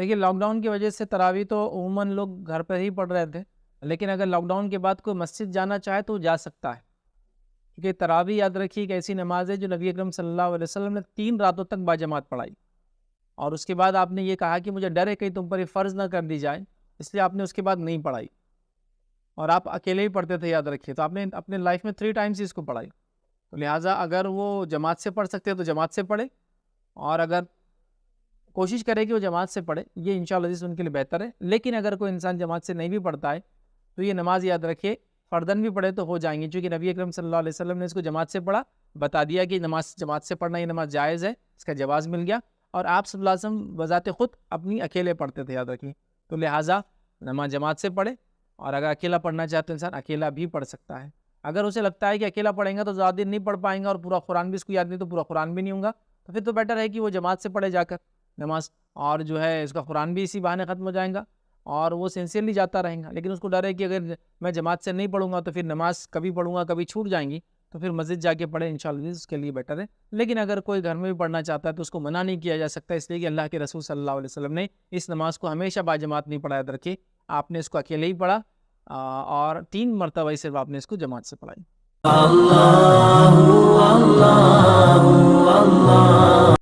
دیکھیے lock down کی وجہ سے تراویح تو عموماً لوگ گھر پہ ہی پڑھ رہے تھے، لیکن اگر لاک ڈاؤن کے بعد کوئی مسجد جانا چاہے تو وہ جا سکتا ہے، کیونکہ تراویح یاد رکھیے ایک ایسی نماز ہے جو نبی اکرم صلی اللہ علیہ وسلم نے 3 راتوں تک باجماعت پڑھائی، اور اس کے بعد آپ نے یہ کہا کہ مجھے ڈر ہے کہیں تم پر یہ فرض نہ کر دی جائے، اس لیے آپ نے اس کے بعد نہیں پڑھائی، اور آپ اکیلے ہی پڑھتے تھے یاد رکھیے، تو آپ نے اپنے لائف میں 3 ٹائمز اس کو پڑھائی، تو لہٰذا اگر وہ جماعت سے پڑھ سکتے تو جماعت سے پڑھے، اور اگر کوشش کرے کہ وہ جماعت سے پڑھے، یہ انشاءاللہ عزیز ان کے لیے بہتر ہے۔ لیکن اگر کوئی انسان جماعت سے نہیں بھی پڑھتا ہے تو یہ نماز یاد رکھے فرداً بھی پڑھے تو ہو جائیں گی، چونکہ نبی اکرم صلی اللہ علیہ وسلم نے اس کو جماعت سے پڑھا، بتا دیا کہ نماز جماعت سے پڑھنا یہ نماز جائز ہے، اس کا جواز مل گیا، اور آپ صلی اللہ علیہ وسلم بذات خود اپنی اکیلے پڑھتے تھے یاد رکھیے، تو لہٰذا نماز جماعت سے پڑھے، اور اگر اکیلا پڑھنا چاہے تو انسان اکیلا بھی پڑھ سکتا ہے۔ اگر اسے لگتا ہے کہ اکیلا پڑھیں گا تو زیادہ دن نہیں پڑھ پائیں گا اور پورا قرآن بھی اس کو یاد نہیں تو پورا قرآن بھی نہیں ہوں گا، تو پھر تو بیٹر ہے کہ وہ جماعت سے پڑھے جا کر نماز، اور جو ہے اس کا قرآن بھی اسی بہانے ختم ہو جائے گا اور وہ سنسیئرلی جاتا رہے گا۔ لیکن اس کو ڈر ہے کہ اگر میں جماعت سے نہیں پڑھوں گا تو پھر نماز کبھی پڑھوں گا کبھی چھوٹ جائیں گی، تو پھر مسجد جا کے پڑھے انشاءاللہ اس کے لیے بیٹر ہے۔ لیکن اگر کوئی گھر میں بھی پڑھنا چاہتا ہے تو اس کو منع نہیں کیا جا سکتا، اس لیے کہ اللہ کے رسول صلی اللہ علیہ وسلم نے اس نماز کو ہمیشہ باجماعت نہیں پڑھا، یاد رکھیے آپ نے اس کو اکیلے ہی پڑھا، اور 3 مرتبہ ہی صرف آپ نے اس کو جماعت سے پڑھائی۔